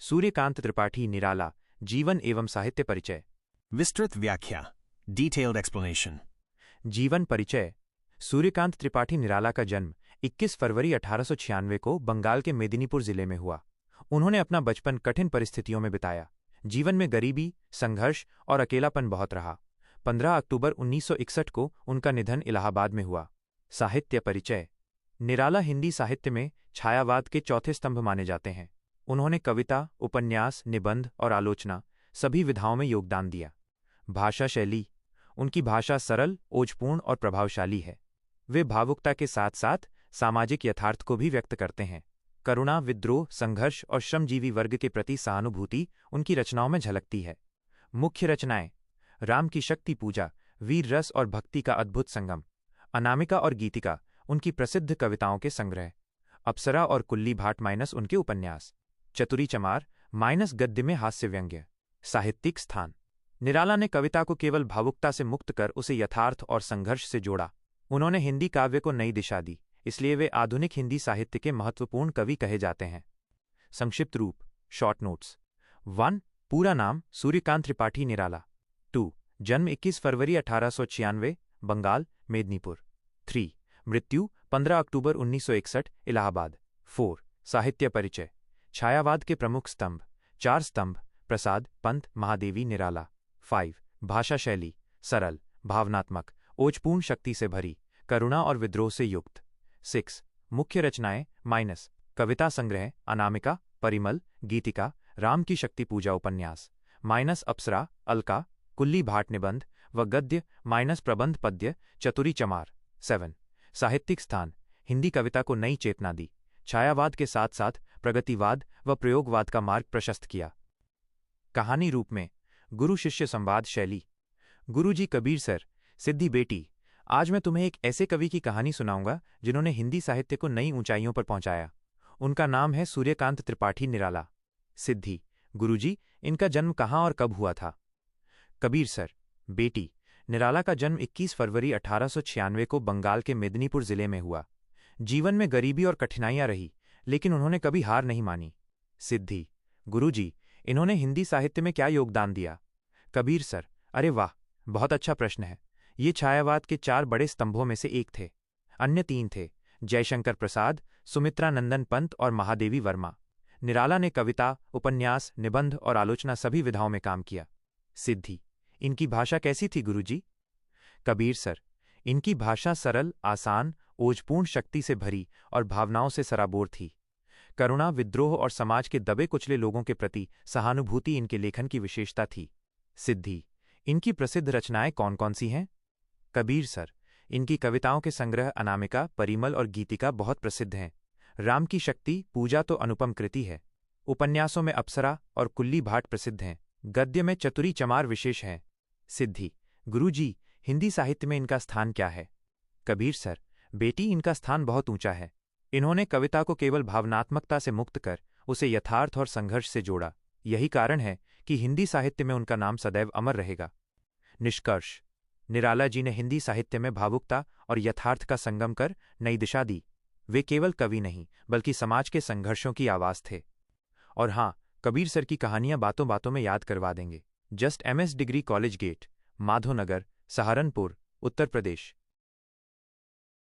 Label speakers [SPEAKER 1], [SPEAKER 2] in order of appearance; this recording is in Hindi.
[SPEAKER 1] सूर्यकांत त्रिपाठी निराला, जीवन एवं साहित्य परिचय।
[SPEAKER 2] विस्तृत व्याख्या, डिटेल्ड एक्सप्लेनेशन।
[SPEAKER 1] जीवन परिचय। सूर्यकांत त्रिपाठी निराला का जन्म 21 फरवरी 1896 को बंगाल के मेदिनीपुर जिले में हुआ। उन्होंने अपना बचपन कठिन परिस्थितियों में बिताया। जीवन में गरीबी, संघर्ष और अकेलापन बहुत रहा। 15 अक्टूबर 1961 को उनका निधन इलाहाबाद में हुआ। साहित्य परिचय। निराला हिंदी साहित्य में छायावाद के चौथे स्तंभ माने जाते हैं। उन्होंने कविता, उपन्यास, निबंध और आलोचना सभी विधाओं में योगदान दिया। भाषा शैली। उनकी भाषा सरल, ओजपूर्ण और प्रभावशाली है। वे भावुकता के साथ साथ सामाजिक यथार्थ को भी व्यक्त करते हैं। करुणा, विद्रोह, संघर्ष और श्रमजीवी वर्ग के प्रति सहानुभूति उनकी रचनाओं में झलकती है। मुख्य रचनाएं: राम की शक्ति पूजा, वीर रस और भक्ति का अद्भुत संगम। अनामिका और गीतिका उनकी प्रसिद्ध कविताओं के संग्रह। अप्सरा और कुल्ली भाट माइनस उनके उपन्यास। चतुरी चमार माइनस गद्य में हास्य व्यंग्य। साहित्यिक स्थान। निराला ने कविता को केवल भावुकता से मुक्त कर उसे यथार्थ और संघर्ष से जोड़ा। उन्होंने हिंदी काव्य को नई दिशा दी, इसलिए वे आधुनिक हिंदी साहित्य के महत्वपूर्ण कवि कहे जाते हैं। संक्षिप्त रूप, शॉर्ट नोट्स। 1. पूरा नाम सूर्यकांत त्रिपाठी निराला। 2. जन्म 21 फरवरी 1896, बंगाल, मेदिनीपुर। 3. मृत्यु 15 अक्टूबर 1961, इलाहाबाद। 4. साहित्य परिचय। छायावाद के प्रमुख स्तंभ। 4 स्तंभ: प्रसाद, पंत, महादेवी, निराला। 5. भाषा शैली: सरल, भावनात्मक, ओजपूर्ण, शक्ति से भरी, करुणा और विद्रोह से युक्त। 6. मुख्य रचनाएं माइनस कविता संग्रह, अनामिका, परिमल, गीतिका, राम की शक्ति पूजा उपन्यास, माइनस अप्सरा, अलका, कुल्ली भाट निबंध व गद्य, माइनस प्रबंध पद्य, चतुरी चमार। 7. साहित्यिक स्थान। हिंदी कविता को नई चेतना दी। छायावाद के साथ साथ प्रगतिवाद व प्रयोगवाद का मार्ग प्रशस्त किया। कहानी रूप में गुरु शिष्य संवाद शैली। गुरुजी कबीर सर, सिद्धि बेटी, आज मैं तुम्हें एक ऐसे कवि की कहानी सुनाऊंगा जिन्होंने हिंदी साहित्य को नई ऊंचाइयों पर पहुंचाया। उनका नाम है सूर्यकांत त्रिपाठी निराला। सिद्धि: गुरुजी, इनका जन्म कहाँ और कब हुआ था? कबीर सर: बेटी, निराला का जन्म 21 फरवरी 1896 को बंगाल के मेदिनीपुर जिले में हुआ। जीवन में गरीबी और कठिनाइयां रही, लेकिन उन्होंने कभी हार नहीं मानी। सिद्धि: गुरुजी, इन्होंने हिंदी साहित्य में क्या योगदान दिया? कबीर सर: अरे वाह, बहुत अच्छा प्रश्न है। ये छायावाद के 4 बड़े स्तंभों में से एक थे। अन्य 3 थे: जयशंकर प्रसाद, सुमित्रा नंदन पंत और महादेवी वर्मा। निराला ने कविता, उपन्यास, निबंध और आलोचना सभी विधाओं में काम किया। सिद्धि: इनकी भाषा कैसी थी गुरुजी? कबीर सर: इनकी भाषा सरल, आसान, ओजपूर्ण, शक्ति से भरी और भावनाओं से सराबोर थी। करुणा, विद्रोह और समाज के दबे कुचले लोगों के प्रति सहानुभूति इनके लेखन की विशेषता थी। सिद्धि: इनकी प्रसिद्ध रचनाएं कौन कौन सी हैं? कबीर सर: इनकी कविताओं के संग्रह अनामिका, परिमल और गीतिका बहुत प्रसिद्ध हैं। राम की शक्ति पूजा तो अनुपम कृति है। उपन्यासों में अप्सरा और कुल्ली भाट प्रसिद्ध हैं। गद्य में चतुरी चमार विशेष हैं। सिद्धि: गुरुजी, हिंदी साहित्य में इनका स्थान क्या है? कबीर सर: बेटी, इनका स्थान बहुत ऊंचा है। इन्होंने कविता को केवल भावनात्मकता से मुक्त कर उसे यथार्थ और संघर्ष से जोड़ा। यही कारण है कि हिंदी साहित्य में उनका नाम सदैव अमर रहेगा। निष्कर्ष: निराला जी ने हिंदी साहित्य में भावुकता और यथार्थ का संगम कर नई दिशा दी। वे केवल कवि नहीं, बल्कि समाज के संघर्षों की आवाज थे। और हाँ, कबीर सर की कहानियां बातों बातों में याद करवा देंगे। Just MS degree college gate, Madhonagar, Saharanpur, Uttar प्रदेश।